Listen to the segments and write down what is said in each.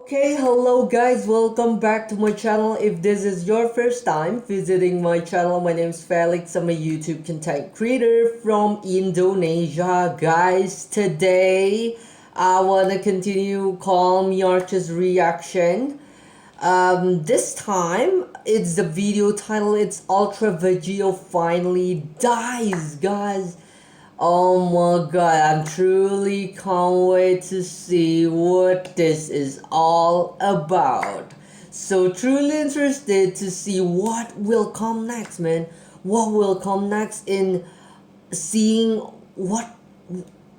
Okay, hello guys, welcome back to my channel. If this is your first time visiting my channel, my name is Felix. I'm a YouTube content creator from Indonesia. Guys, today I want to continue Call Me ARJ's reaction. This time it's the video title, it's Ultra Vegito finally dies, guys. Oh my god, I'm truly can't wait to see what this is all about. So truly interested to see what will come next, man. What will come next in seeing what.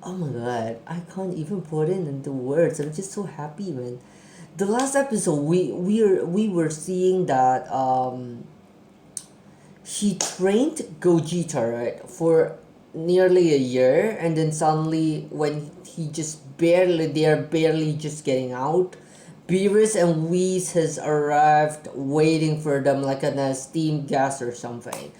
Oh my god, I can't even put it into words. I'm just so happy, man. The last episode we were seeing that he trained Gogeta, right, for nearly a year, and then suddenly when they're barely just getting out, beerus and whis has arrived waiting for them like a steam gas or something.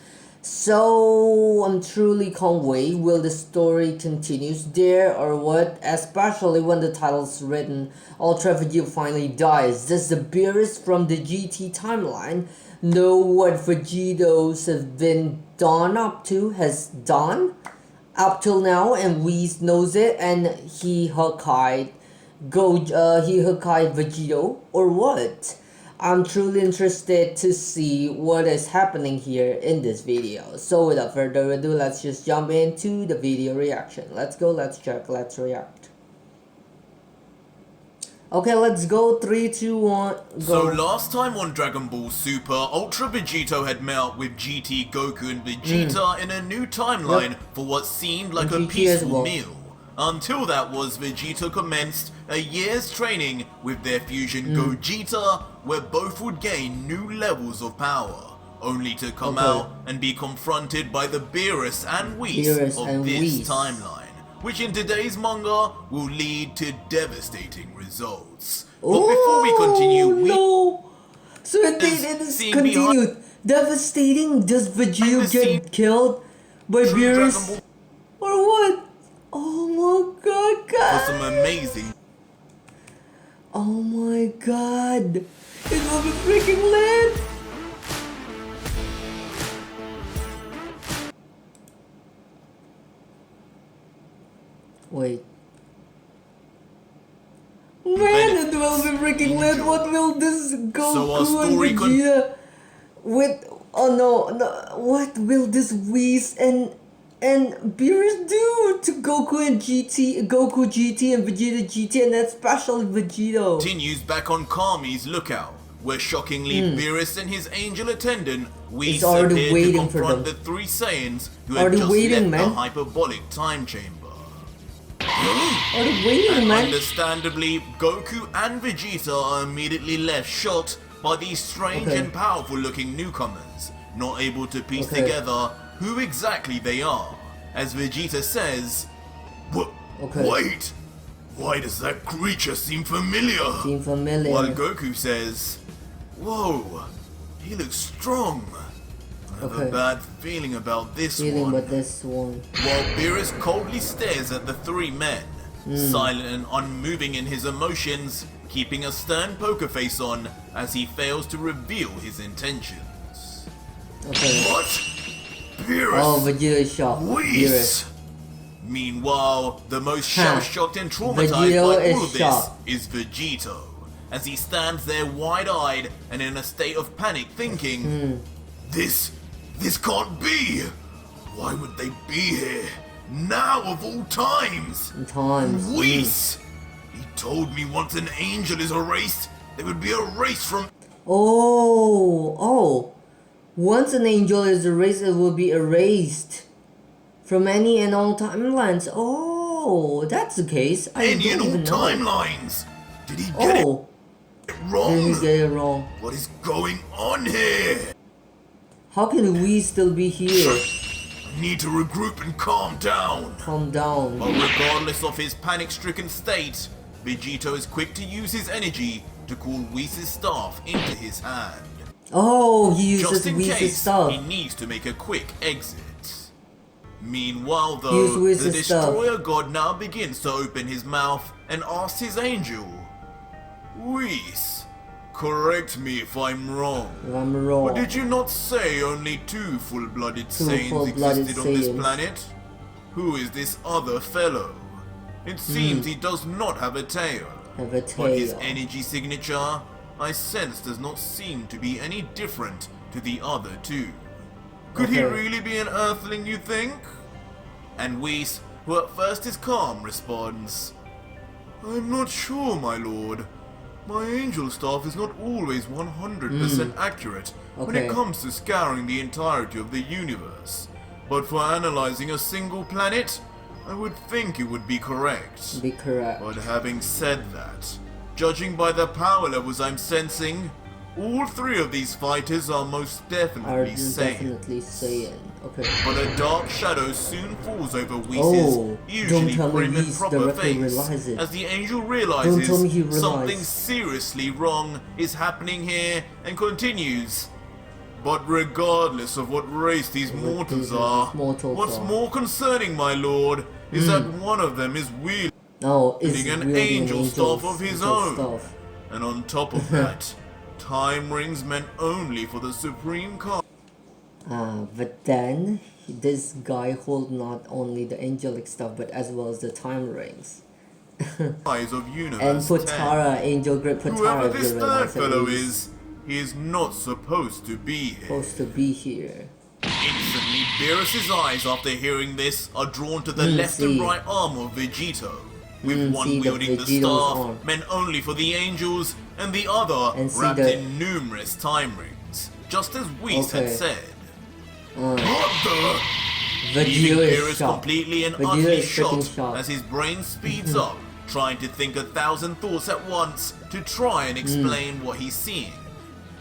So I'm truly can't wait. Will the story continues there or what? Especially when the title's written Ultra Vegito finally dies. Does the beerus from the GT timeline know what Vegitos have been done has done up till now, and whis knows it, and he Hakai Vegito or what? I'm truly interested to see what is happening here in this video. So without further ado, let's just jump into the video reaction. Let's go, let's check, let's react. Okay, let's go. 3, 2, 1, go. So last time on Dragon Ball Super, Ultra Vegito had met up with GT, Goku and Vegeta in a new timeline for what seemed like a peaceful meal. Until that was Vegeta commenced a year's training with their fusion Gogeta, where both would gain new levels of power, only to come out and be confronted by the beerus and whis of this timeline, which in today's manga will lead to devastating results. But before we continue, so it is continued. Devastating. Does Vegeta get killed by beerus or what? Oh my god, guys. For some amazing. Oh my god. It will be freaking lit. Wait. Man, it will be freaking lit. What will this Goku and Vegeta with? Oh no. What will this whis and beerus do to Goku and Goku GT and Vegeta GT, and especially Vegito? Continues back on Kami's lookout, where shockingly beerus and his angel attendant Whis already appeared to waiting for confront them. the three Saiyans who had just left the hyperbolic time chamber. Understandably, Goku and Vegeta are immediately left shocked by these strange and powerful looking newcomers, not able to piece together who exactly they are, as Vegeta says, wait, why does that creature seem familiar? While Goku says, whoa, he looks strong. I have a bad feeling about this one. While beerus coldly stares at the three men, silent and unmoving in his emotions, keeping a stern poker face on as he fails to reveal his intentions. What? Beerus? Oh, Vegeta is shocked. Whis? Meanwhile, the most shell-shocked and traumatized by all of this is Vegito, as he stands there wide-eyed and in a state of panic thinking, This can't be! Why would they be here? Now of all times! Whis! He told me once an angel is erased, they would be erased from... Once an angel is erased, it will be erased from any and all timelines. Oh, that's the case. Any and all timelines! Did he get it wrong? Did he get it wrong? What is going on here? How can we still be here? I need to regroup and calm down. But regardless of his panic-stricken state, Vegito is quick to use his energy to call Whis' staff into his hand. Oh, he uses just in Whis' case stuff. He needs to make a quick exit. Meanwhile though, the Destroyer God now begins to open his mouth and asks his angel, Whis. Correct me if I'm wrong. I'm wrong. But did you not say only two full-blooded Saiyans full-blooded existed on this Saiyans. planet? Who is this other fellow? It seems he does not have a tail. Have a But his tail. energy signature, I sense, does not seem to be any different to the other two. Could he Okay. really be an Earthling, you think? And Whis, who at first is calm, responds, I'm not sure, my lord. My angel staff is not always 100% accurate when Okay. it comes to scouring the entirety of the universe. But for analyzing a single planet, I would think it would be correct. Be correct. But having said that, judging by the power levels I'm sensing, all three of these fighters are most Are definitely Saiyan. definitely Saiyan. Okay. But a dark shadow soon falls over Whis' Oh, usually don't tell me prim and Whis proper directly face, realizes. as the angel Don't realizes tell me he realized. something seriously wrong is happening here, and continues. But regardless of what race these mortals are, what's more concerning, my lord, is that one of them is wielding No, is an angel staff of his own. And on top of that, time rings meant only for the supreme card. But then this guy hold not only the angelic stuff but as well as the time rings. Eyes of universe And 10. Potara, angel grip Potara, Whoever if this you third realize that fellow he's is, he is not supposed to be here. supposed to be here. Instantly, Beerus' eyes after hearing this are drawn to the left and see. right arm of Vegito, with one see the wielding the Vegito's staff arm. meant only for the angels, and the other And see wrapped the- in numerous time rings, just as Whis had Okay. said. What the? Vegito Leaving is Beerus shocked. completely and Vegito utterly is freaking shocked shocked. as his brain speeds up, trying to think 1,000 thoughts at once to try and explain what he's seeing.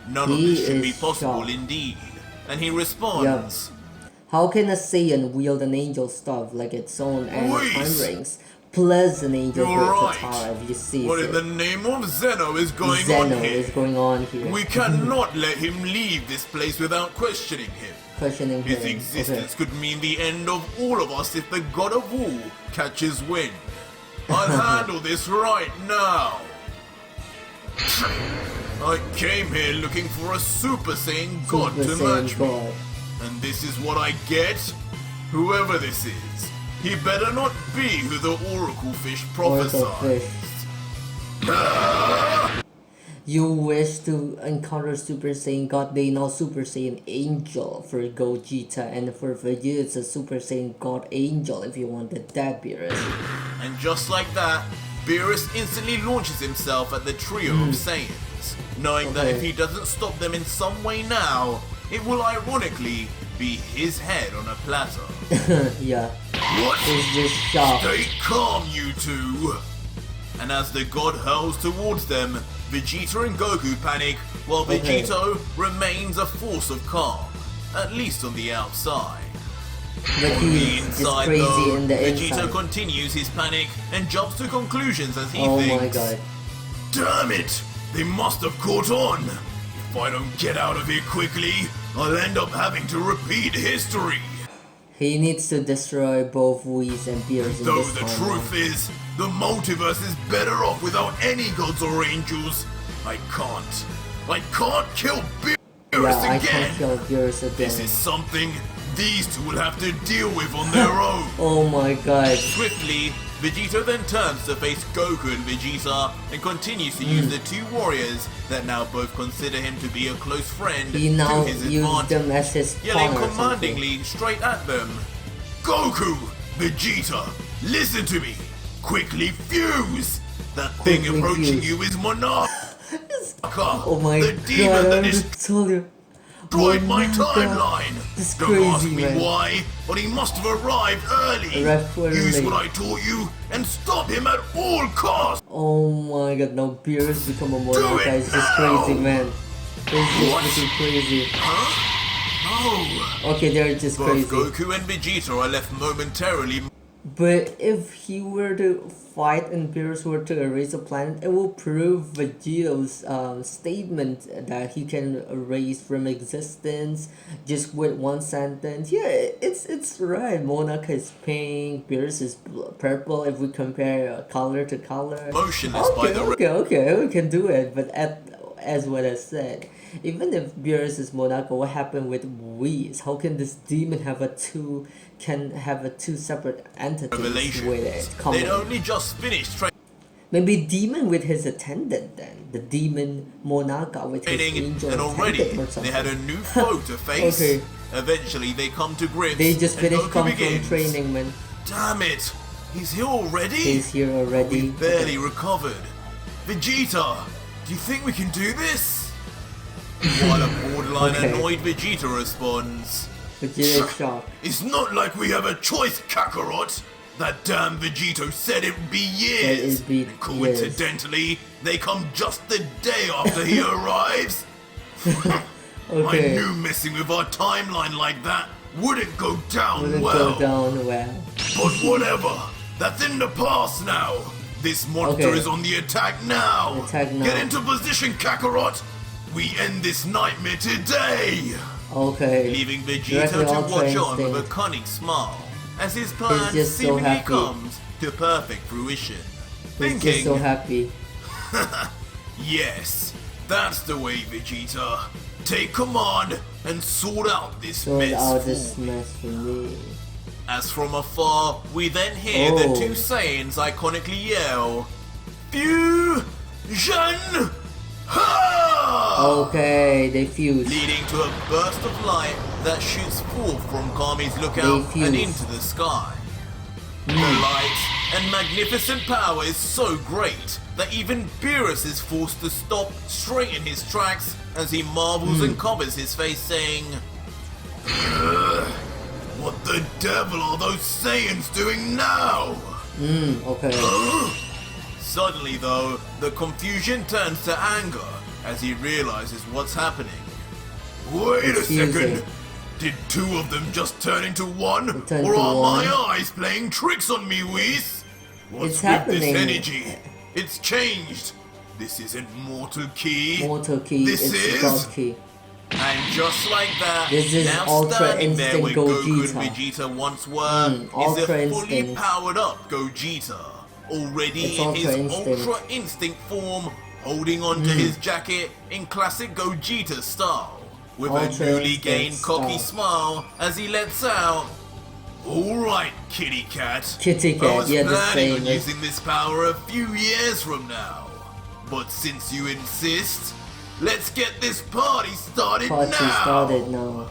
None of He this should be is possible shocked. indeed. And he responds, How can a Saiyan wield an angel stuff like its own and Whis. time rings, plus an angel You're grip right. Potara if you see What in the it? name of Zeno is going on Zeno here? is going on here. We cannot let him leave this place without questioning him. Questioning His him. existence could mean the end of all of us if the God of War catches wind. I'll handle this right now. I came here looking for a Super Saiyan God Super to Saiyan match me. God. And this is what I get? Whoever this is, he better not be who the Oracle Fish Oracle prophesied. Fish. You wish to encounter Super Saiyan God, they now Super Saiyan Angel for Gogeta, and for Vegeta it's a Super Saiyan God Angel if you wanted that, Beerus. And just like that, Beerus instantly launches himself at the trio of Saiyans, knowing that if Okay. he doesn't stop them in some way now, it will ironically be his head on a platter. Yeah, What? it's just shocked. Stay calm, you two! And as the god hurls towards them, Vegeta and Goku panic, while Okay. Vegito remains a force of calm, at least on the outside. But On the he's just inside crazy though, in the Vegito inside. continues his panic and jumps to conclusions as he Oh thinks, my god. Damn it! They must have caught on! If I don't get out of here quickly, I'll end up having to repeat history! He needs to destroy both Whis and Beerus in Though this the timeline. truth is, the multiverse is better off without any gods or angels. I can't kill Beerus Yeah, I again! can't kill Beerus again. This is something these two will have to deal with on their own. Oh my god. Swiftly, Vegito then turns to face Goku and Vegeta and continues to use the two warriors that now both consider him to be a close friend He now to his used advantage, them as his yelling pawn or something. commandingly straight at them. Goku! Vegeta! Listen to me! Quickly fuse! That thing Quickly approaching fuse. you is Monarch! Oh my the demon god, that I is just told you. destroyed Oh my my God. timeline! This is Don't ask crazy, me man. why, but he must have arrived early! Arrived early. Use what I taught you and stop him at all costs! Oh my god, now Beerus become a Do monarch, it guys. It's just now! crazy, man. It's just What? freaking crazy. Huh? No! Okay, they're just Both crazy. Goku and Vegeta are left momentarily But if he were to fight and Beerus were to erase a planet, it will prove Vegito's statement that he can erase from existence just with one sentence. Yeah, it's right. Monarch is pink, Beerus is purple. If we compare color to color, Motionless by the okay, we can do it. But as what I said, even if Beerus is Monaco, what happened with whis? How can this demon have a two separate entities with it? They'd only just finished Maybe demon with his attendant then. The demon Monaka with his training, angel and already attendant or something. they had a new foe to face. Okay. Eventually they come to grips. They just and finished Goku Confront begins. training, man. Damn it! He's here already? He's here already. We've barely recovered. Vegeta, do you think we can do this? While a borderline annoyed Vegeta responds, Vegeta is shocked. It's not like we have a choice, Kakarot. That damn Vegito said it would be years. And coincidentally, they come just the day after he arrives. I knew messing with our timeline like that wouldn't go down well. But whatever. That's in the past now. This monster is on the attack now. Get into position, Kakarot. We end this nightmare today. Leaving Vegeta to watch on with a cunning smile as his plan seemingly comes to perfect fruition. He's just so happy. Yes, that's the way, Vegeta. Take command and sort out this mess for me. As from afar, we then hear the two Saiyans iconically yell, Fusion! Ha! They fuse. Leading to a burst of light that shoots forth from Kami's lookout and into the sky. The light and magnificent power is so great that even Beerus is forced to stop straight in his tracks as he marvels and covers his face, saying, What the devil are those Saiyans doing now? Suddenly though, the confusion turns to anger as he realizes what's happening. Wait a second! Did two of them just turn into one? Or are my eyes playing tricks on me, Whis? What's with this energy? It's changed! This isn't Mortal Ki. This is Goky. And just like that, this is now Ultra standing there where Goku Gogeta. and Vegeta once were is a fully powered up Gogeta. Already in his Ultra Instinct form, holding on to his jacket in classic Gogeta style, with a newly gained cocky smile as he lets out, Alright, kitty cat. I was planning on using this power a few years from now. But since you insist, let's get this party started now.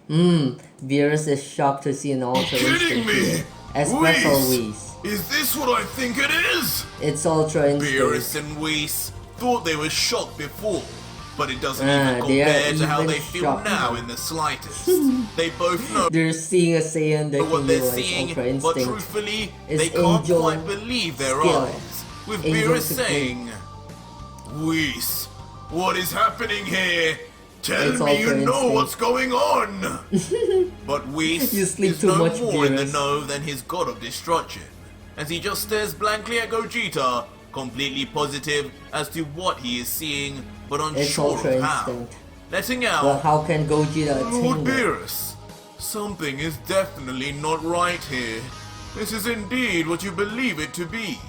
Beerus is shocked to see an Ultra Instinct here. Especially Whis. Is this what I think it is? It's Ultra Instinct. Beerus and Whis thought they were shocked before, but it doesn't even compare to how they feel now in the slightest. They both know they're seeing a Saiyan that what can they're utilize seeing, Ultra but Instinct. truthfully, they can't quite believe their eyes. With Beerus saying, Whis, what is happening here? Tell me you know what's going on! But Whis is no more in the know than his god of destruction, as he just stares blankly at Gogeta, completely positive as to what he is seeing, but unsure of how. Letting out, well, how can Gogeta Lord Beerus, something is definitely not right here. This is indeed what you believe it to be.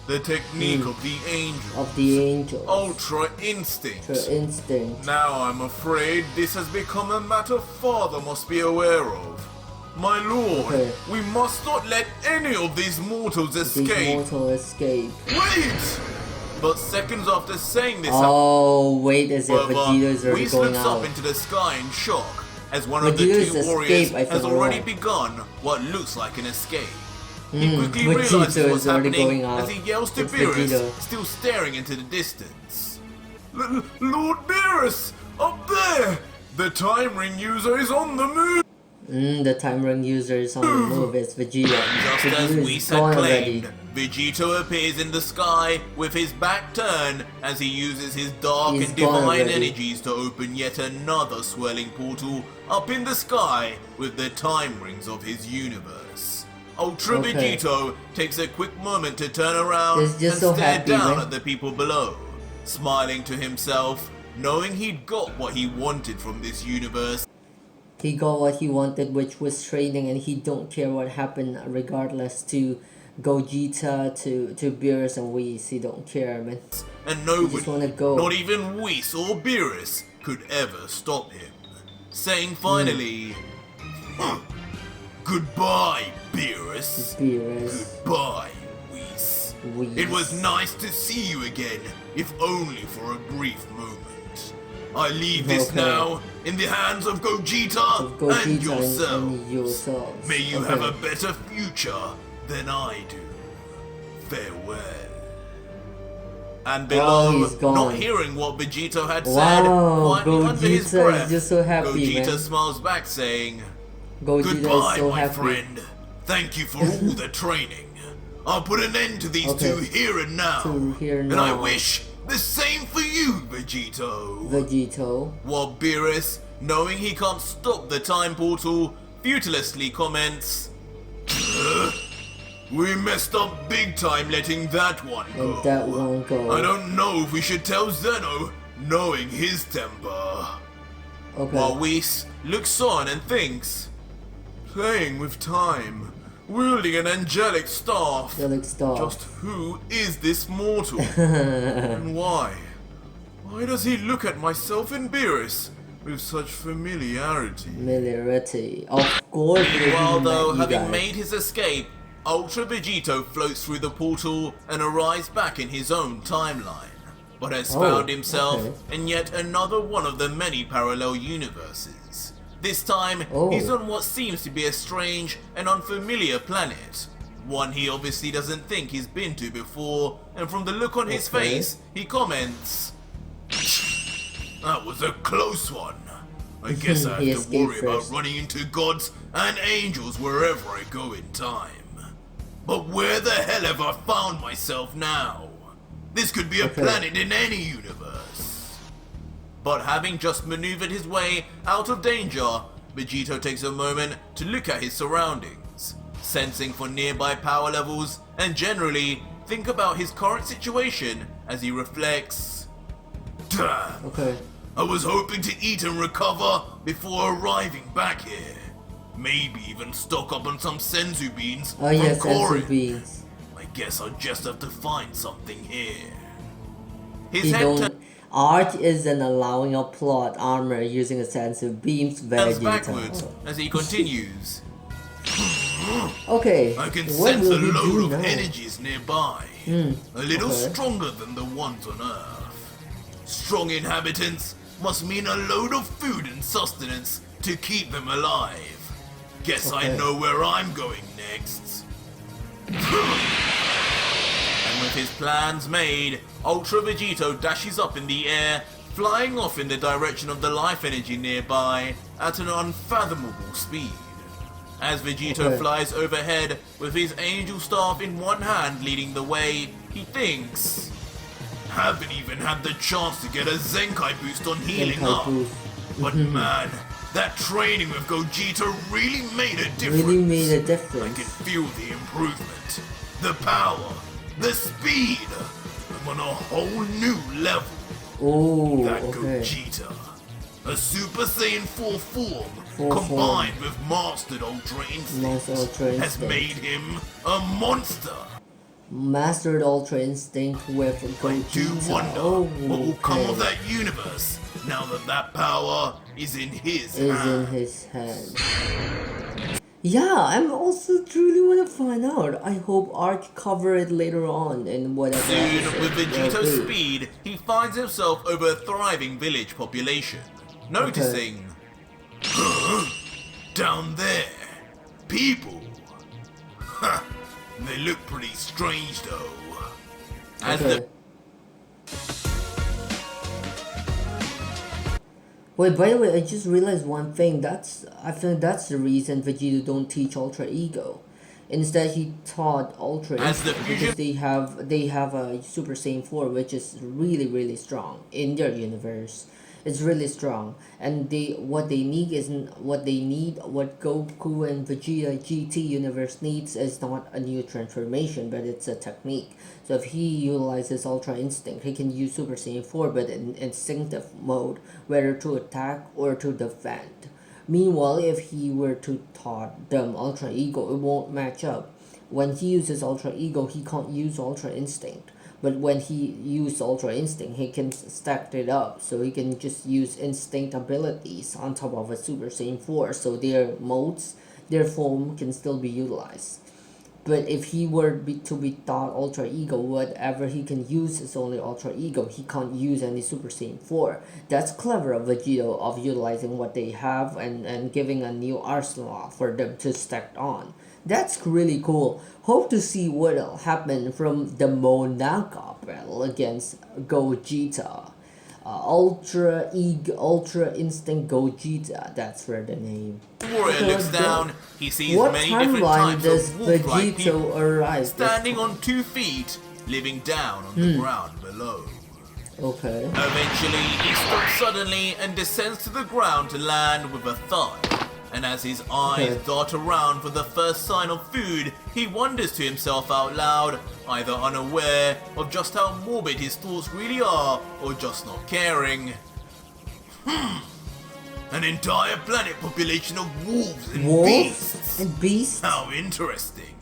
The technique of the angels. Ultra Instinct. Now I'm afraid this has become a matter Father must be aware of. My lord, we must not let any of these mortals escape. Wait! But seconds after saying this, wait, as if Vegeta is already going out. Up into the sky in shock, as one of the two warriors has already begun what looks like an escape. He quickly realizes what's happening as he yells to Beerus, still staring into the distance. Lord Beerus! Up there! The time ring user is on the moon! The time run user is on the move. It's Vegeta. Just as Vegeta we is had gone claimed, already. Vegito appears in the sky with his back turned as he uses his dark He's and gone divine already. energies to open yet another swirling portal up in the sky with the time rings of his universe. Ultra Okay. Vegito takes a quick moment to turn around He's and just so stare happy, down man. at the people below, smiling to himself, knowing he'd got what he wanted from this universe. He got what he wanted, which was training, and he don't care what happened regardless to Gogeta, to Beerus and Whis. He don't care, man. And He just wanna nobody, go. not even Whis or beerus, could ever stop him. Saying finally, goodbye, beerus. Beerus. Goodbye, Whis. Whis. It was nice to see you again, if only for a brief moment. I leave this Okay. now in the hands of Gogeta, Of Gogeta and yourself. and yourselves. May you Okay. have a better future than I do. Farewell. And below, he's gone. not hearing what Vegito had Wow, said, quietly under his Gogeta is breath, just so happy, Gogeta man. smiles back saying, Gogeta goodbye, is so my happy. friend. Thank you for all the training. I'll put an end to these Okay. two here and now. To here and I now. wish the same for you, Vegito. Vegito. While Beerus, knowing he can't stop the time portal, futilously comments, we messed up big time letting that one go. Let that one go. I don't know if we should tell Zeno, knowing his temper. Okay. While Whis looks on and thinks, playing with time, wielding an angelic staff. Angelic staff. Just who is this mortal? And why? Why does he look at myself and Beerus with such familiarity? Familiarity. Of course. Meanwhile, though, you having guys. made his escape, Ultra Vegito floats through the portal and arrives back in his own timeline, but has Oh, found himself okay. in yet another one of the many parallel universes. This time, Oh. he's on what seems to be a strange and unfamiliar planet, one he obviously doesn't think he's been to before, and from the look on his Okay. face, he comments, that was a close one. I guess I He have to worry escaped about first. running into gods and angels wherever I go in time. But where the hell have I found myself now? This could be a Okay. planet in any universe. But having just maneuvered his way out of danger, Vegito takes a moment to look at his surroundings, sensing for nearby power levels, and generally think about his current situation as he reflects, damn, Okay. I was hoping to eat and recover before arriving back here. Maybe even stock up on some senzu beans Oh from yes, Korin. senzu beans. I guess I'll just have to find something here. His He head don't. Arch isn't allowing a plot armor using a sense of beams. turns Vegeta. backwards as he continues. Okay. I can what sense a will he do load of now? energies nearby, a little okay. stronger than the ones on Earth. Strong inhabitants must mean a load of food and sustenance to keep them alive. Guess I Okay. know where I'm going next. And with his plans made, Ultra Vegito dashes up in the air, flying off in the direction of the life energy nearby at an unfathomable speed. As Vegito Okay. flies overhead with his angel staff in one hand leading the way, he thinks, haven't even had the chance to get a Zenkai boost on healing Zenkai up. boost. But man, that training with Gogeta really made a difference. Really made a I difference. can feel the improvement, the power, the speed. I'm on a whole new level. Oh, That okay. Gogeta, a Super Saiyan 4 form, Full combined with Mastered Ultra Instinct, Mastered Ultra has Instinct. made him a monster. Mastered Ultra Instinct with I Gogeta. do wonder Oh, what will come of okay. that universe now that that power is in his Is in hands. his hand. Yeah, I'm also truly wanna find out. I hope Arch cover it later on in whatever Soon, episode with it will Vegito's be. speed, he finds himself over a thriving village population, noticing, down there, people. Huh, they look pretty strange though. As Okay. Wait, by the way, I just realized one thing. I think that's the reason Vegeta don't teach Ultra Ego. Instead, he taught Ultra As the Instinct fusion because they have a Super Saiyan 4, which is really strong in their universe. It's really strong, and what they need isn't what they need. What Goku and Vegeta GT universe needs is not a new transformation, but it's a technique. So if he utilizes Ultra Instinct, he can use Super Saiyan 4, but in instinctive mode, whether to attack or to defend. Meanwhile, if he were to taught them Ultra Ego, it won't match up. When he uses Ultra Ego, he can't use Ultra Instinct. But when he used Ultra Instinct, he can stack it up. So he can just use Instinct abilities on top of a Super Saiyan 4. So their modes, their form can still be utilized. But if he were to be taught Ultra Ego, whatever he can use is only Ultra Ego. He can't use any Super Saiyan 4. That's clever of Vegito of utilizing what they have and giving a new arsenal for them to stack on. That's really cool. Hope to see what'll happen from the Monaco battle against Gogeta. Ultra Instinct Gogeta. That's for the name. warrior looks down, he sees What many different timeline types does of wolf-like people Vegito arrive? standing on 2 feet, living down on the ground below. Okay. Eventually, he stops suddenly and descends to the ground to land with a thud. And as his eyes dart around for the first sign of food, he wonders to himself out loud, either unaware of just how morbid his thoughts really are, or just not caring. An entire planet population of wolves and beasts. And beasts? How interesting.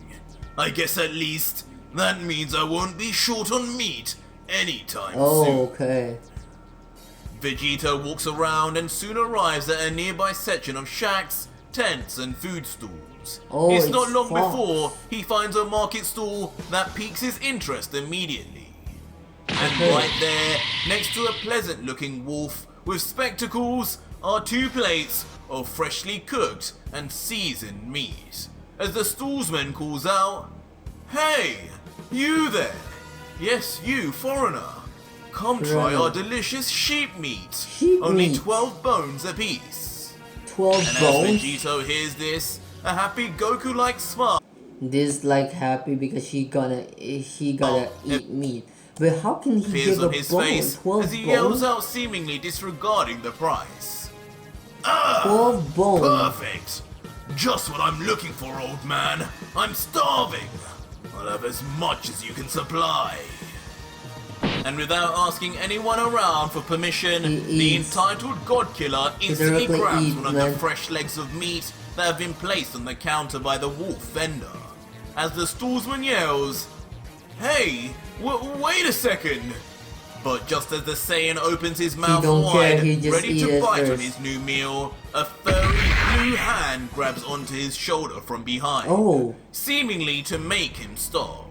I guess at least that means I won't be short on meat anytime soon. Okay. Vegeta walks around and soon arrives at a nearby section of shacks, tents, and food stalls. It's not long before he finds a market stall that piques his interest immediately. And right there, next to a pleasant-looking wolf with spectacles, are 2 plates of freshly cooked and seasoned meat. As the stallsman calls out, "Hey, you there! Yes, you, foreigner. Come try our delicious sheep meat. Only 12 bones apiece." 12 and bones? as Vegito hears this, a happy Goku-like smile This like happy because he gotta eat meat. But how can he appears give on a his bone? face 12 as he bones? yells out, seemingly disregarding the price. 12 bones. Perfect! Just what I'm looking for, old man. I'm starving. I'll have as much as you can supply. And without asking anyone around for permission, the entitled God-Killer instantly grabs one of the fresh legs of meat that have been placed on the counter by the wolf vendor. As the stallsman yells, "Hey, wait a second!" But just as the Saiyan opens his mouth wide, ready to bite on his new meal, a furry blue hand grabs onto his shoulder from behind, seemingly to make him stop.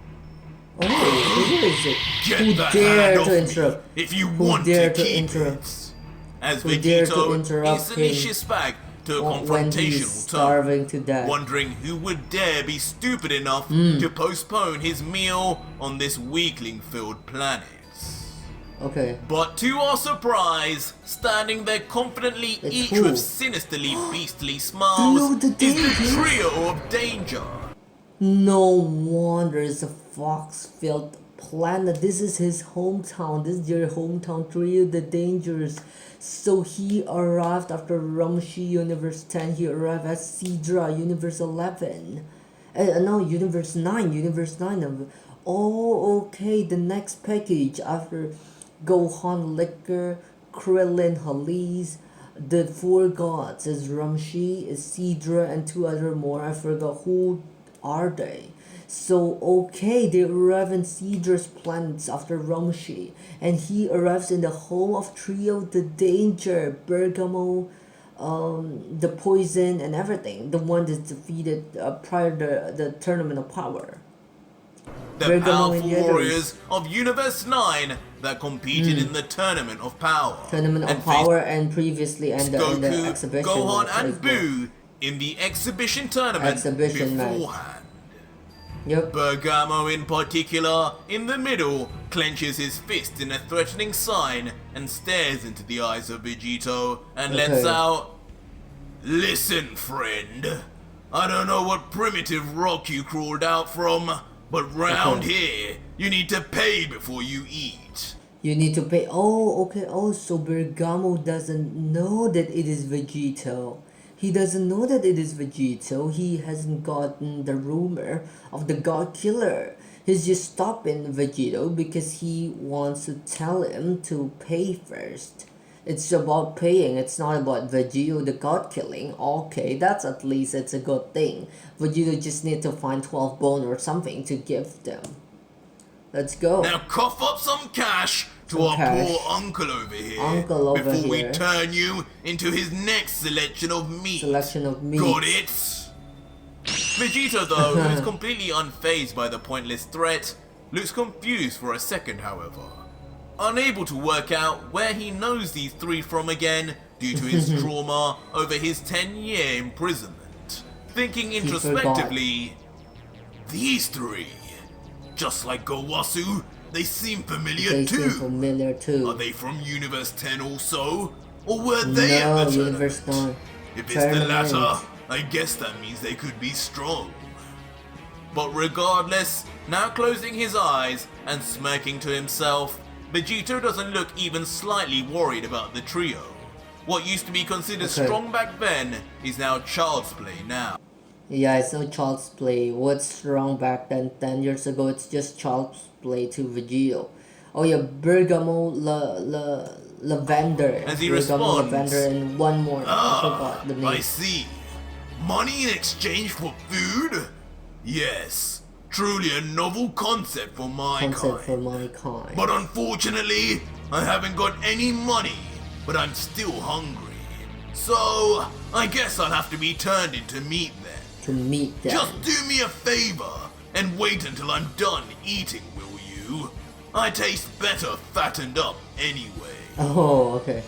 Oh, who is it? Get that hand off me if you want to keep it. As Vegito instantly shifts back to a confrontational tone, wondering who would dare be stupid enough to postpone his meal on this weakling-filled planet. Okay. But to our surprise, standing there confidently, each with sinisterly beastly smiles, is the trio of danger. No wonder it's a fox-filled planet. This is his hometown. This is their hometown trio, the Dangers. So he arrived after Ramshi Universe 10. He arrived at Sidra Universe 11. No, Universe 9. Universe 9. Oh, okay. The next package after Gohan, Liquor, Krillin, Halis, the 4 gods is Ramshi, is Sidra, and 2 other more. I forgot who are they. So okay, they arrive in Sidra's planets after Ramshi, and he arrives in the home of Trio, the Danger, Bergamo, the Poison, and everything. The one that defeated prior to the Tournament of Power. The powerful warriors of Universe 9 that competed in the Tournament of Power. And previously and Goku, the exhibition. Gohan, and Boo in the exhibition tournament beforehand. Yep. Bergamo in particular, in the middle, clenches his fist in a threatening sign and stares into the eyes of Vegito and lets out, "Listen, friend. I don't know what primitive rock you crawled out from, but round here, you need to pay before you eat." You need to pay. Oh, okay. Oh, so Bergamo doesn't know that it is Vegito. He doesn't know that it is Vegito. He hasn't gotten the rumor of the God Killer. He's just stopping Vegito because he wants to tell him to pay first. It's about paying. It's not about Vegito the God killing. Okay, that's at least it's a good thing. Vegito just need to find 12 bone or something to give them. Let's go. Now cough up some cash to our poor uncle over here before we turn you into his next selection of meat. Got it? Vegito, though, who is completely unfazed by the pointless threat, looks confused for a second, however. Unable to work out where he knows these three from again due to his trauma over his 10-year imprisonment. Thinking introspectively, these three, just like Gowasu, they seem familiar too. Are they from Universe 10 also? Or were they at the Universe tournament? 9. If it's the latter, I guess that means they could be strong. But regardless, now closing his eyes and smirking to himself, Vegito doesn't look even slightly worried about the trio. What used to be considered strong back then is now child's play now. Yeah, it's no child's play. What's wrong back then? 10 years ago, it's just child's play to Vegito. Oh yeah, Bergamo Lavender. As he Bergamo responds, Lavender and one more. I forgot the name. I see. Money in exchange for food? Yes. Truly a novel concept for my kind. But unfortunately, I haven't got any money, but I'm still hungry. So, I guess I'll have to be turned into meat then. Just do me a favor and wait until I'm done eating, will you? I taste better fattened up anyway. Oh, okay.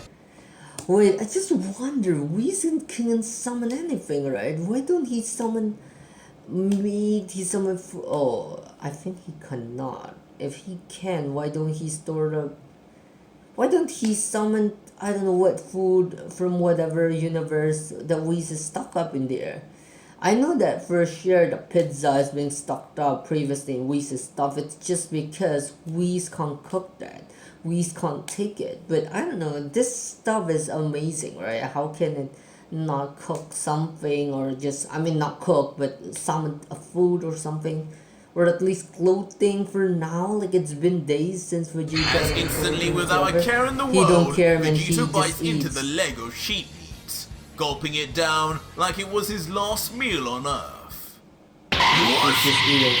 Wait, I just wonder, Whis can't summon anything, right? Why don't he summon meat? He summon food. Oh, I think he cannot. If he can, why don't he store the... Why don't he summon, I don't know what food from whatever universe that Whis is stuck up in there? I know that for sure the pizza is being stocked up previously in Whis' stuff. It's just because Whis can't cook that. Whis can't take it. But I don't know, this stuff is amazing, right? How can it not cook something, or just, I mean not cook, but summon a food or something? Or at least clothing for now, like it's been days since Vegeta... As instantly without a care in the world, he don't care, man. Vegito bites he into the leg of sheep meat, gulping it down like it was his last meal on Earth. He's just eating.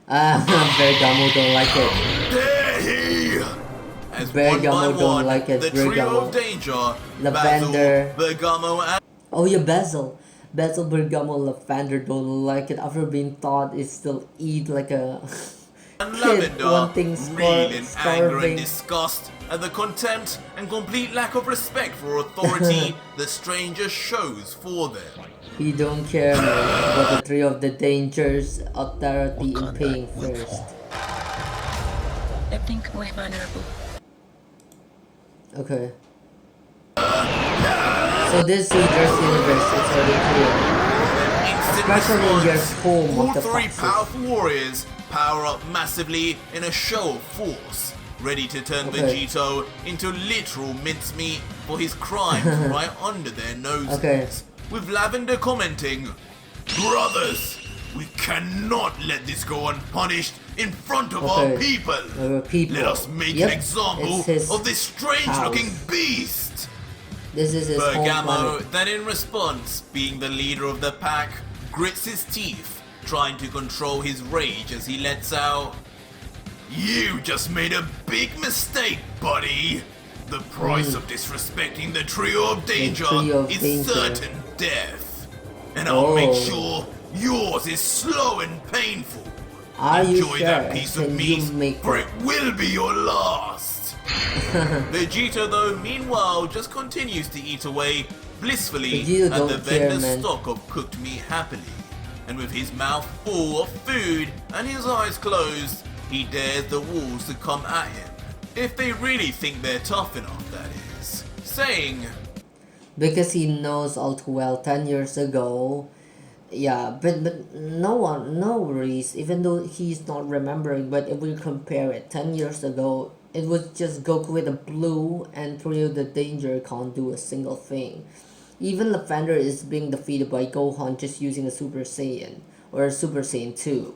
Bergamo don't like it. There he! As Bergamo one by don't one, like it. the trio of danger, Lavender, Basil, Bergamo, and... Oh yeah, Basil, Bergamo, Lavender don't like it after being taught it still eat like a and kid wanting reel in anger and disgust at the contempt and complete lack of respect for authority the stranger shows for them. He don't care, man, about the trio of the dangers, authority, and paying first. Okay. So this Ytreaction universe is already clear. Especially in your home of the three foxes. powerful warriors power up massively in a show of force, ready to turn Vegito into literal mincemeat for his crimes right under their noses. With Lavender commenting, "Brothers, we cannot let this go unpunished in front of our people. Let us make an example of this strange-looking beast." This is his Bergamo, then in response, being the leader of the pack, grits his teeth, trying to control his rage as he lets out, "You just made a big mistake, buddy. The price of disrespecting the trio of danger is certain death. And I'll make sure yours is slow and painful. Enjoy that piece of meat, for it will be your last." Vegeta, though, meanwhile, just continues to eat away blissfully at the vendor's stock of cooked meat happily. and with his mouth full of food and his eyes closed, he dares the wolves to come at him, if they really think they're tough enough, that is, saying, because he knows all too well 10 years ago. Yeah, but no worries, even though he's not remembering, but if we compare it, 10 years ago, it was just Goku with a blue and Trio the Danger can't do a single thing. Even Lavender is being defeated by Gohan just using a Super Saiyan, or a Super Saiyan 2.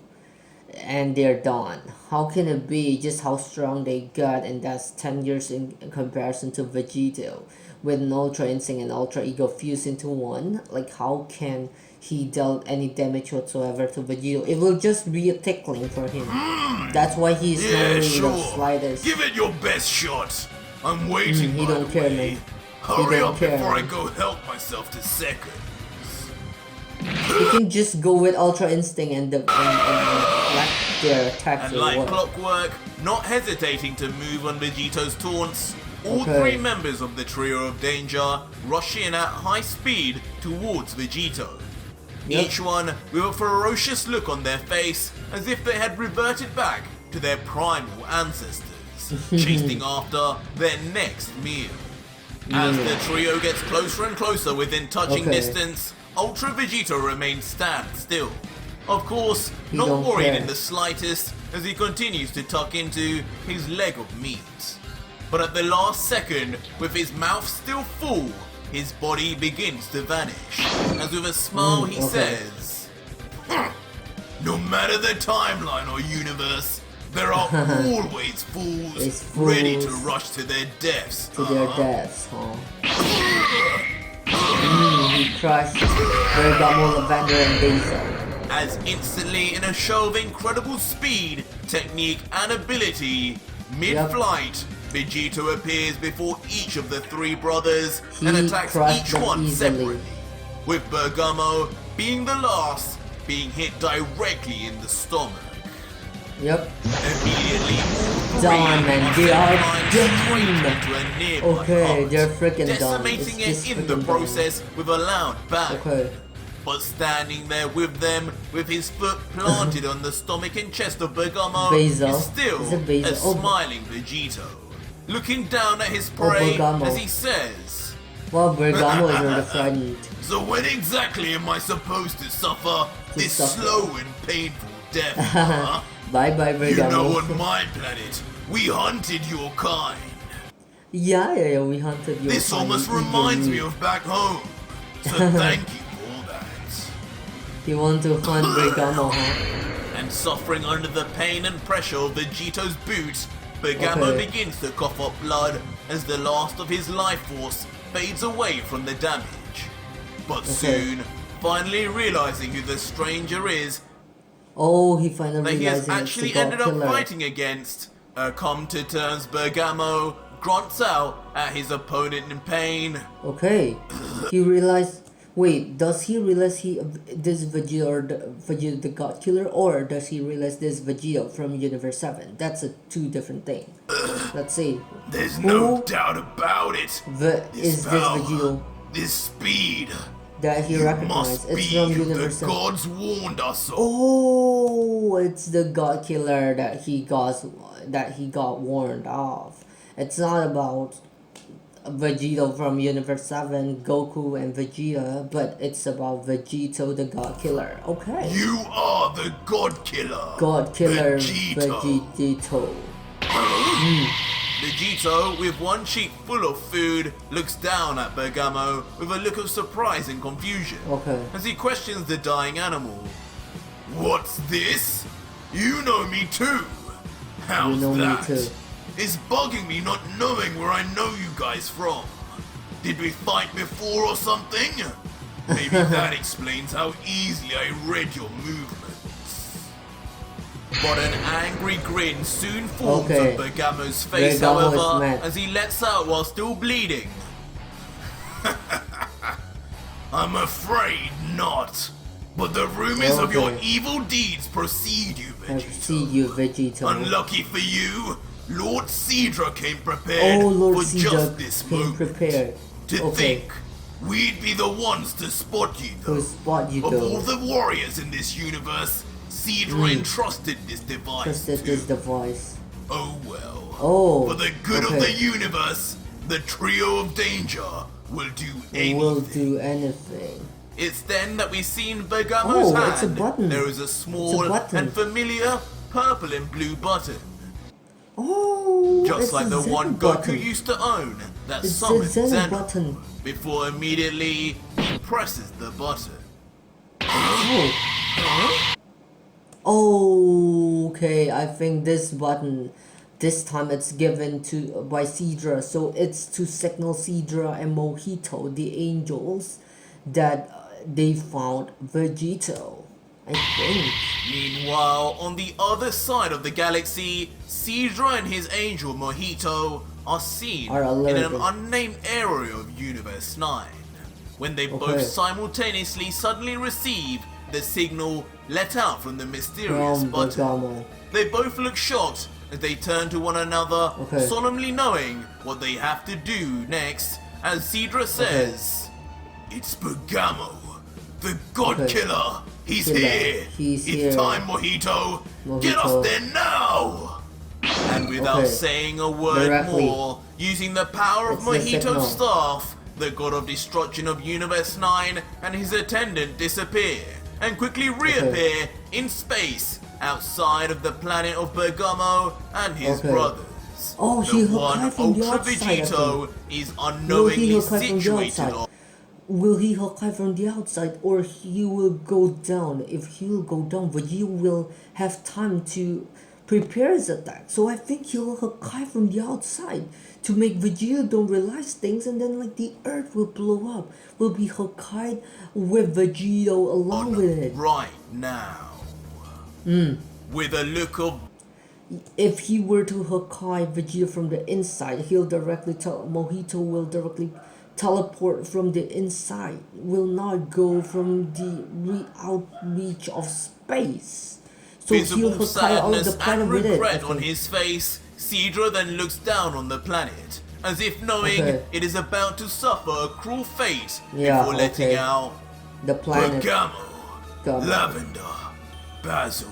And they're done. How can it be just how strong they got, and that's 10 years in comparison to Vegito, with an Ultra Instinct and Ultra Ego fused into one? Like, how can he dealt any damage whatsoever to Vegito? It will just be a tickling for him. That's why he's not really the slightest. Give it your best shot. I'm waiting. He don't care, man. Hurry up before I go help myself to seconds. You can just go with Ultra Instinct and let their attacks And like work. clockwork, not hesitating to move on Vegito's taunts, all three members of the Trio of Danger rush in at high speed towards Vegito. Each one with a ferocious look on their face, as if they had reverted back to their primal ancestors, chasing after their next meal. As the trio gets closer and closer within touching distance, Ultra Vegito remains stand still. Of course, not worried in the slightest, as he continues to tuck into his leg of meat. But at the last second, with his mouth still full, his body begins to vanish, as with a smile he says, no matter the timeline or universe, there are always fools ready to rush to their deaths. He crushed Bergamo, Lavender, and Basil. As instantly, in a show of incredible speed, technique, and ability, mid-flight, Vegito appears before each of the three brothers and attacks each one separately, with Bergamo being the last, being hit directly in the stomach. Immediately, done, man. They are done. Okay, they're freaking done. Decimating it in the process with a loud bang. But standing there with them, with his foot planted on the stomach and chest of Bergamo, is still a smiling Vegito, looking down at his prey as he says, well, Bergamo is really frightened. So when exactly am I supposed to suffer this slow and painful death, huh? Bye bye, Bergamo. You know, on my planet, we hunted your kind. Yeah, we hunted your kind. This almost reminds me of back home. So thank you for all that. You want to hunt Bergamo, huh? And suffering under the pain and pressure of Vegito's boot, Bergamo begins to cough up blood as the last of his life force fades away from the damage. But soon, finally realizing who the stranger is, he finally that he has realizes actually ended up fighting against, come to terms Bergamo grunts out at his opponent in pain. He realized. Wait, does he realize this Vegito the God Killer, or does he realize this Vegito from Universe 7? That's two different things. Let's see. There's no doubt about it. This Vegito? This speed that he recognized. It's from Universe 7. The gods warned us of. Oh, it's the God Killer that he got warned of. It's not about Vegito from Universe 7, Goku and Vegeta, but it's about Vegito the God Killer. You are the God Killer. God Killer Vegito. Vegito, with one cheek full of food, looks down at Bergamo with a look of surprise and confusion as he questions the dying animal. What's this? You know me too. How's that? It's bugging me not knowing where I know you guys from. Did we fight before or something? Maybe that explains how easily I read your movements. But an angry grin soon forms on Bergamo's face, however, as he lets out while still bleeding. I'm afraid not. But the rumors of your evil deeds precede you, Vegito. Unlucky for you, Lord Cedra came prepared for just this moment. To think we'd be the ones to spot you though. To spot you of though. all the warriors in this universe, Cedra entrusted this device Trusted to. this device. Oh well. Oh. For the good of the universe, the trio of danger will do anything. Will do anything. It's then that we see in Bergamo's hand, it's a button. there is a small and familiar purple and blue button. Oh, Just like the Zen one button. Goku used to own that It's summoned a Zen Zen button. before immediately he presses the button. Oh, okay, I think this button, this time it's given to by Cedra, so it's to signal Cedra and Mojito, the angels, that they found Vegito, I think. Meanwhile, on the other side of the galaxy, Cedra and his angel Mojito are seen in an unnamed area of Universe 9, when they both simultaneously suddenly receive the signal let out from the mysterious button. Bergamo. They both look shocked as they turn to one another, solemnly knowing what they have to do next, as Cedra says, "It's Bergamo, the God Killer. He's here. It's time, Mojito. Get us there now!" And without saying a word more, using the power of Mojito's staff, the God of Destruction of Universe 9 and his attendant disappear and quickly reappear in space outside of the planet of Bergamo and his brothers. Oh, the one Ultra Vegito is unknowingly situated on. Will he Hakai from the outside, or he will go down? If he'll go down, Vegeta will have time to prepare his attack. So I think he'll Hakai from the outside to make Vegeta don't realize things, and then like the earth will blow up. Will be Hakai with Vegito along with it. Right now. With a look of... If he were to Hakai Vegeta from the inside, he'll directly tell Mojito will directly teleport from the inside, will not go from the outreach of space. So he'll Hakai all the planet with it. Regret on his face, Cedra then looks down on the planet, as if knowing it is about to suffer a cruel fate before letting out the planet. Bergamo, Lavender, Basil.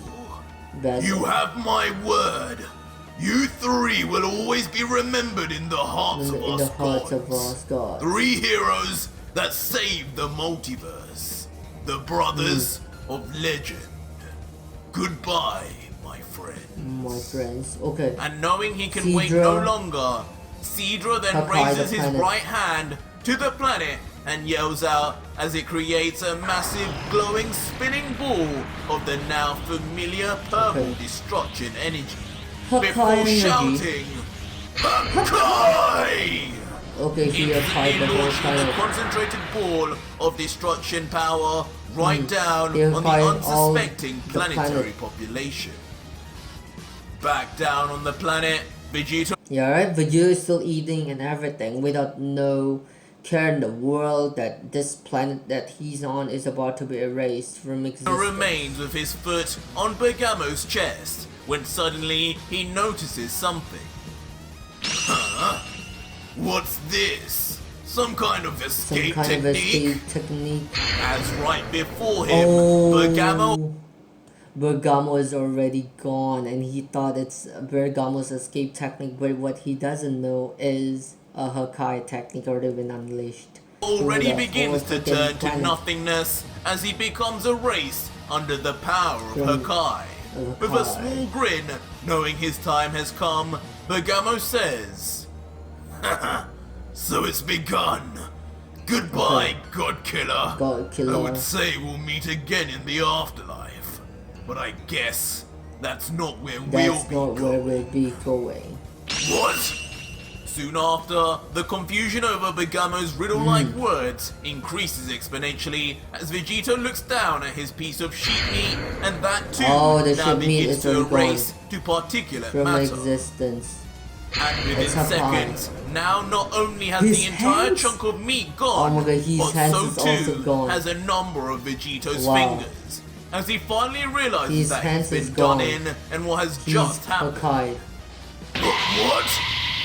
You have my word. You three will always be remembered in the hearts of us gods. Three heroes that saved the multiverse. The brothers of legend. Goodbye, my friends. Okay. And knowing he can wait no longer, Cedra then raises his right hand to the planet and yells out as it creates a massive glowing spinning ball of the now familiar purple destruction energy. Before shouting, Hakai! He applied the whole planet. A concentrated ball of destruction power right down on the unsuspecting planetary population. Back down on the planet, Vegito... Yeah, right? Vegeta is still eating and everything without no care in the world that this planet that he's on is about to be erased from existence. Remains with his foot on Bergamo's chest when suddenly he notices something. Huh? What's this? Some kind of escape technique? As right before him, Bergamo is already gone, and he thought it's Bergamo's escape technique, but what he doesn't know is a Hakai technique already been unleashed. Already begins to turn to nothingness as he becomes erased under the power of Hakai. With a small grin, knowing his time has come, Bergamo says, "So it's begun. Goodbye, God Killer. I would say we'll meet again in the afterlife, but I guess that's not where we'll be going. What?" Soon after, the confusion over Bergamo's riddle-like words increases exponentially as Vegito looks down at his piece of sheep meat, and that too now begins to erase to particulate matter. And within seconds, now not only has the entire chunk of meat gone, but so too has a number of Vegito's fingers, as he finally realizes that he's been done in and what has just happened. What?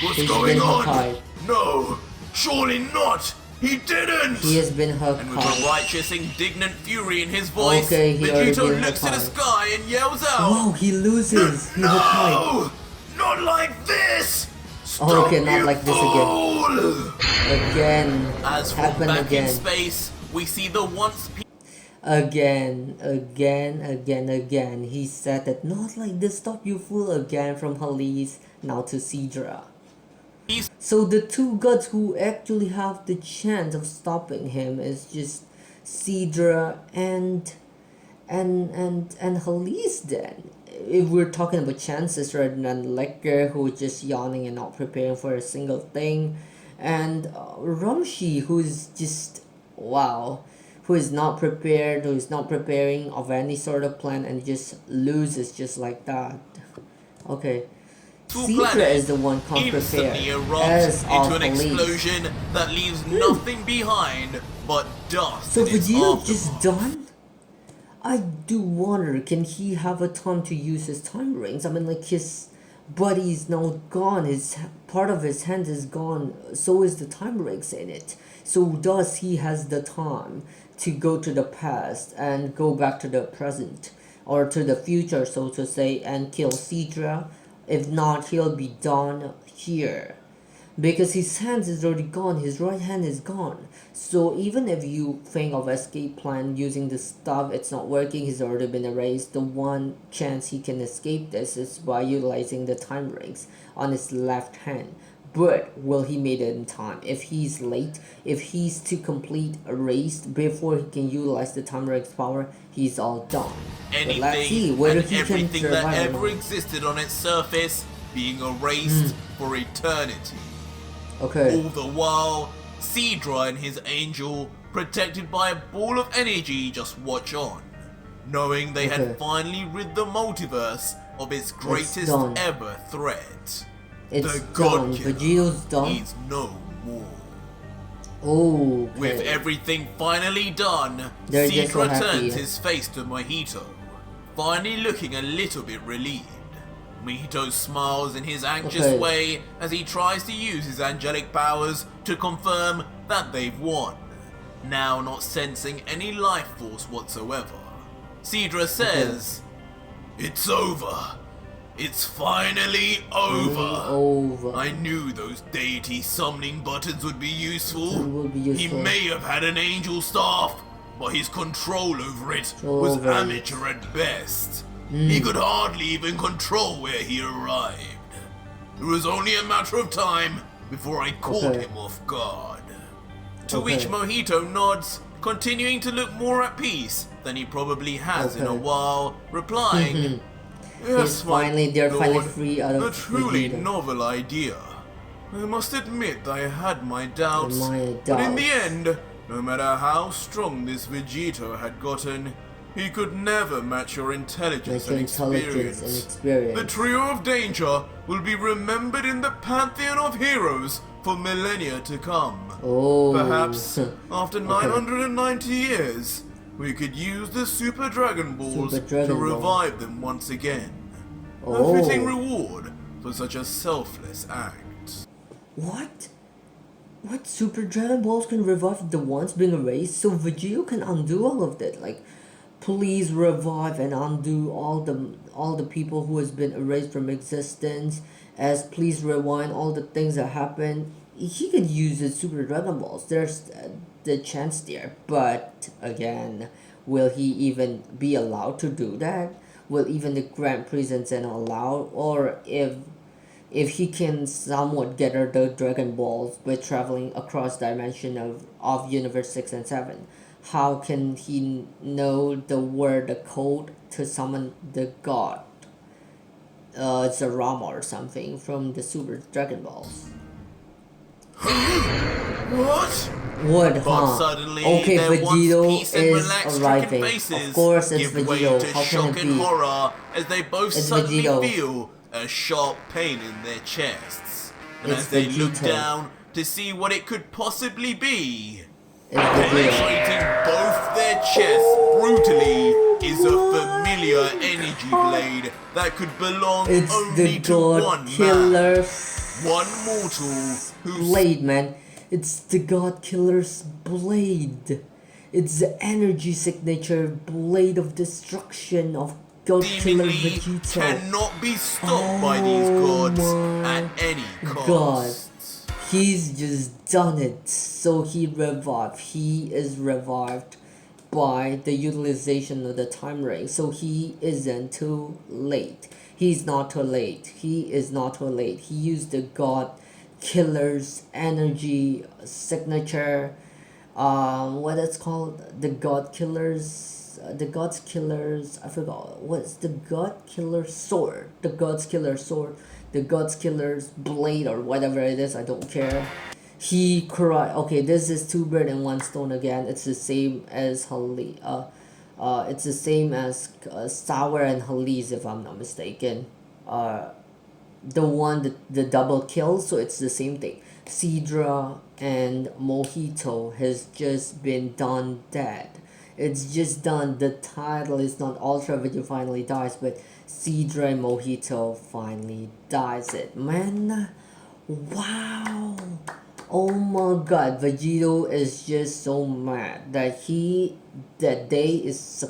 What's going on? No, surely not! He didn't! He has been And with a Hakai. righteous, indignant fury in his voice, Okay, he already Vegito been looks to the Hakai. sky and yells out, Wow, he loses. He Hakai. "No! Not like this! Stop, Okay, not you like this again. fool!" Again. As from Happen back in again. space, we see the once Again. He said that not like this, stop you fool again from Halise now to Sidra. peaceful So the two gods who actually have the chance of stopping him is just Sidra and Halise then. If we're talking about chances rather than Lekker who's just yawning and not preparing for a single thing, and Ramshi who's just wow, who is not prepared, who is not preparing of any sort of plan and just loses just like that. Okay. Sidra planet is the one can't prepare instantly erupts as into of an Halise. explosion that leaves nothing behind but dust So in its Vegeta aftermath. just done? I do wonder, can he have a time to use his time rings? I mean, like, his body is now gone, his part of his hand is gone, so is the time rings in it. So does he has the time to go to the past and go back to the present, or to the future, so to say, and kill Sidra? If not, he'll be done here. Because his hand is already gone, his right hand is gone. So even if you think of escape plan using the stuff, it's not working, he's already been erased. The one chance he can escape this is by utilizing the time rings on his left hand. But will he make it in time? If he's late, if he's to complete erased before he can utilize the time rings power, he's all done. But let's see Anything whether and he can everything that survive or ever not. existed on its surface being erased for eternity. Okay. All the while, Sidra and his angel, protected by a ball of energy, just watch on, knowing they Okay. had finally rid the multiverse of its greatest done. ever threat. It's The done. God Killer Vegito's done. is no more. Oh, okay. With everything finally done, They're just so Sidra happy, turns yeah. his face to Mojito, finally looking a little bit relieved. Mojito smiles in his anxious Okay. way as he tries to use his angelic powers to confirm that they've won, now not sensing any life force whatsoever. Sidra says, "It's over. It's finally over. Over. I knew those deity summoning buttons would be useful. It will be useful. He may have had an angel staff, but his control over it Control was over it. amateur at best. He could hardly even control where he arrived. It was only a matter of time before I caught Okay. him off guard." To Okay. which Mojito nods, continuing to look more at peace than he probably has in a Okay. while, replying, "Yes, my they're finally lord, free out of a truly Vegeta. novel idea. I must admit I had my doubts, My but in the doubts. end, no matter how strong this Vegito had gotten, he could never match your intelligence Like and intelligence and experience. experience. The trio of danger will be remembered in the pantheon of heroes for millennia to come. Oh. Perhaps, after Okay. 990 years, we could use the Super Dragon Balls Super Dragon to Ball. revive them once again. Oh. A fitting reward for such a selfless act. What? What? Super Dragon Balls can revive the ones being erased, so Vegito can undo all of that. Like, please revive and undo all the people who has been erased from existence. As please rewind all the things that happened. He could use his Super Dragon Balls. There's the chance there, but again, will he even be allowed to do that? Will even the Grand President allow, or if he can somewhat gather the Dragon Balls by traveling across dimension of Universe 6 and 7, how can he know the code to summon the god Zarama or something from the Super Dragon Balls? What? What, But huh? suddenly, Okay, their once Vegito peace and is relaxed arriving. stricken faces Of course, it's give way Vegito. to How shock can it and be? horror as they both It's suddenly Vegito. feel a sharp pain in their chests. And It's as they look Vegito. down to see what it could possibly be, It's Vegito. penetrating both their chests brutally is a familiar energy blade that could belong It's the only to God one man. Killer One mortal who blade, man. It's the God Killer's blade. It's the energy signature blade of destruction of God Killer Seemingly Vegito. cannot be stopped by these gods at any God. cost. He's just done it. So he revived. He is revived by the utilization of the time ring. So he isn't too late. He's not too late. He is not too late. He used the God Killer's energy signature. What it's called? The God Killers. The God's Killers. I forgot. What's the God Killer sword? The God's Killer sword. The God's Killer's blade or whatever it is. I don't care. He cried. Okay, this is two bird and one stone again. It's the same as it's the same as Sour and Halise, if I'm not mistaken. The one the double kill, so it's the same thing. Sidra and Mojito has just been done dead. It's just done. The title is not Ultra Video finally dies, but Sidra and Mojito finally dies it. Man, wow. Oh my god, Vegito is just so mad that they is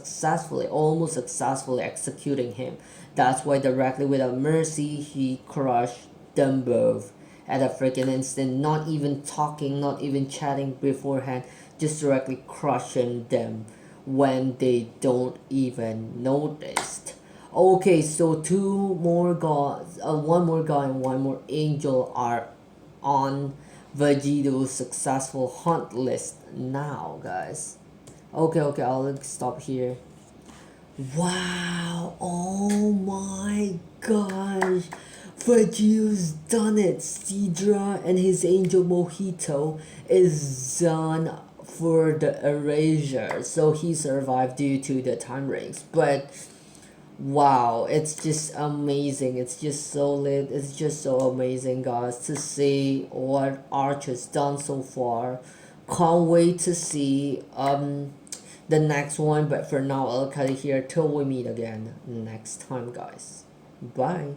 almost successfully executing him. That's why directly without mercy, he crushed them both at a freaking instant, not even talking, not even chatting beforehand, just directly crushing them when they don't even notice. Okay, so two more gods, one more god and one more angel are on Vegito's successful hunt list now, guys. Okay, I'll stop here. Wow, oh my gosh, Vegito's done it. Sidra and his angel Mojito is done for the Erasure, so he survived due to the time rings. But wow, it's just amazing. It's just so lit. It's just so amazing, guys, to see what Arch has done so far. Can't wait to see the next one, but for now I'll cut it here till we meet again next time, guys. Bye.